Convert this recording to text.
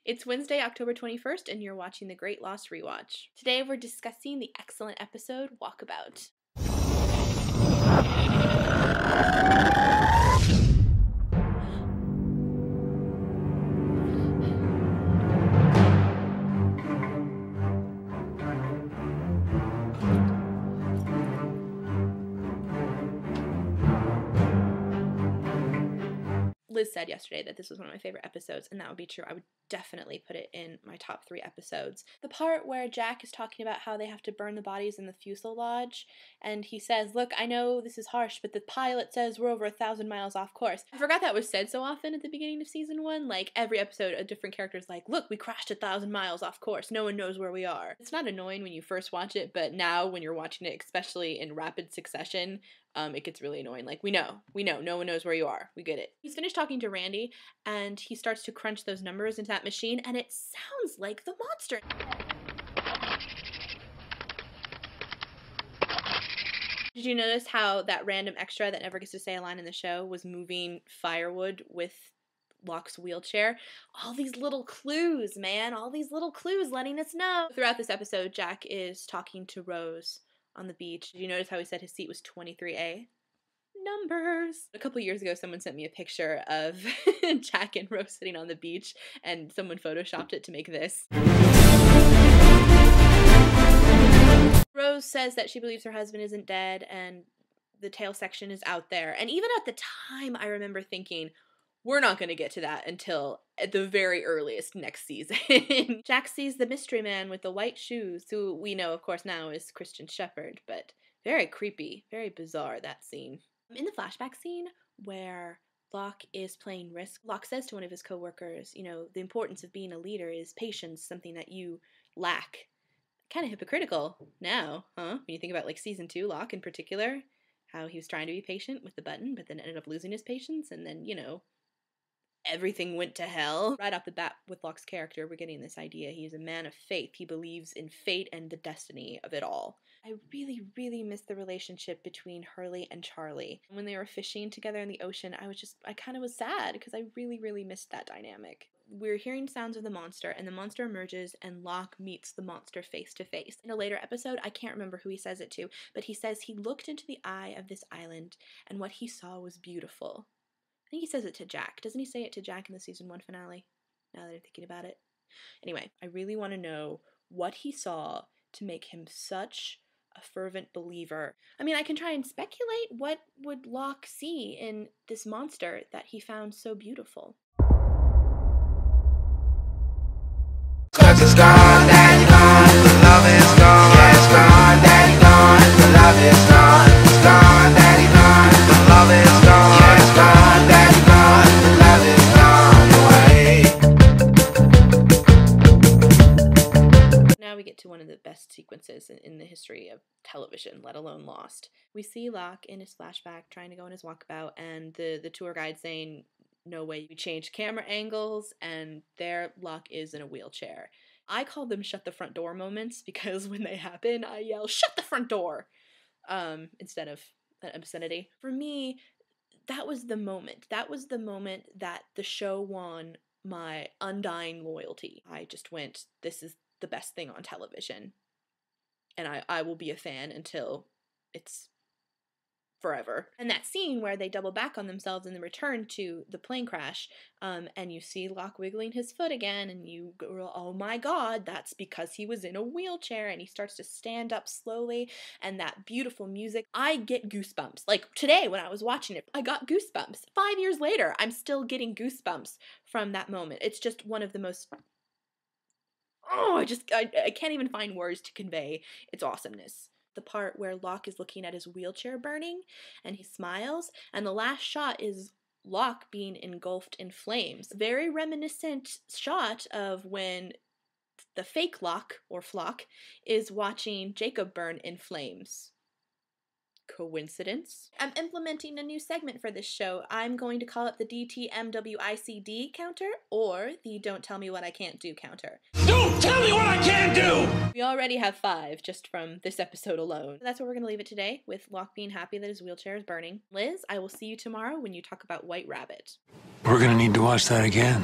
It's Wednesday, October 21st, and you're watching The Great Lost Rewatch. Today we're discussing the excellent episode, Walkabout. Liz said yesterday that this was one of my favorite episodes, and that would be true. I would definitely put it in my top 3 episodes. The part where Jack is talking about how they have to burn the bodies in the fuselage, and he says, look, I know this is harsh, but the pilot says we're over 1,000 miles off course. I forgot that was said so often at the beginning of season 1. Like, every episode, a different character is like, look, we crashed 1,000 miles off course. No one knows where we are. It's not annoying when you first watch it, but now when you're watching it, especially in rapid succession, it gets really annoying. Like, we know, no one knows where you are. We get it. He's finished talking to Randy, and he starts to crunch those numbers into that machine, and it sounds like the monster. Did you notice how that random extra that never gets to say a line in the show was moving firewood with Locke's wheelchair? All these little clues, man. All these little clues letting us know. Throughout this episode, Jack is talking to Rose on the beach. Did you notice how he said his seat was 23A? Numbers! A couple years ago, someone sent me a picture of Jack and Rose sitting on the beach, and someone photoshopped it to make this. Rose says that she believes her husband isn't dead, and the tail section is out there. And even at the time, I remember thinking, we're not going to get to that until at the very earliest next season. Jack sees the mystery man with the white shoes, who we know, of course, now is Christian Shepherd, but very creepy, very bizarre, that scene. In the flashback scene where Locke is playing Risk, Locke says to one of his co-workers, you know, the importance of being a leader is patience, something that you lack. Kind of hypocritical now, huh? When you think about, like, season 2, Locke in particular, how he was trying to be patient with the button, but then ended up losing his patience, and then, you know, everything went to hell. Right off the bat with Locke's character, we're getting this idea. He's a man of faith. He believes in fate and the destiny of it all. I really, really miss the relationship between Hurley and Charlie. When they were fishing together in the ocean, I kind of was sad because I really, really missed that dynamic. We're hearing sounds of the monster, and the monster emerges, and Locke meets the monster face to face. In a later episode, I can't remember who he says it to, but he says he looked into the eye of this island, and what he saw was beautiful. I think he says it to Jack. Doesn't he say it to Jack in the season 1 finale? Now that I'm thinking about it. Anyway, I really want to know what he saw to make him such a fervent believer. I mean, I can try and speculate. What would Locke see in this monster that he found so beautiful? 'Cause it's gone, daddy gone, the love is gone. Yeah, it's gone, daddy gone, the love is gone. It's gone, daddy gone, the love is gone. Yeah, it's gone, daddy gone, the love is gone away. Now we get to one of the best sequences in the history of television, let alone Lost. We see Locke in his flashback trying to go on his walkabout, and the tour guide saying, no way, we changed camera angles, and there Locke is in a wheelchair. I call them shut the front door moments because when they happen, I yell, shut the front door! Instead of an obscenity. For me, that was the moment. That was the moment that the show won my undying loyalty. I just went, this is the best thing on television. And I will be a fan until it's forever. And that scene where they double back on themselves in the return to the plane crash, and you see Locke wiggling his foot again, and you go, oh my god, that's because he was in a wheelchair, and he starts to stand up slowly, and that beautiful music. I get goosebumps. Like, today when I was watching it, I got goosebumps. 5 years later, I'm still getting goosebumps from that moment. It's just one of the most... Oh, I can't even find words to convey its awesomeness. The part where Locke is looking at his wheelchair burning, and he smiles, and the last shot is Locke being engulfed in flames. Very reminiscent shot of when the fake Locke, or Flock, is watching Jacob burn in flames. Coincidence? I'm implementing a new segment for this show. I'm going to call it the DTMWICD counter, or the Don't Tell Me What I Can't Do counter. Don't tell me what I can't do! We already have 5 just from this episode alone. That's where we're going to leave it today, with Locke being happy that his wheelchair is burning. Liz, I will see you tomorrow when you talk about White Rabbit. We're gonna need to watch that again.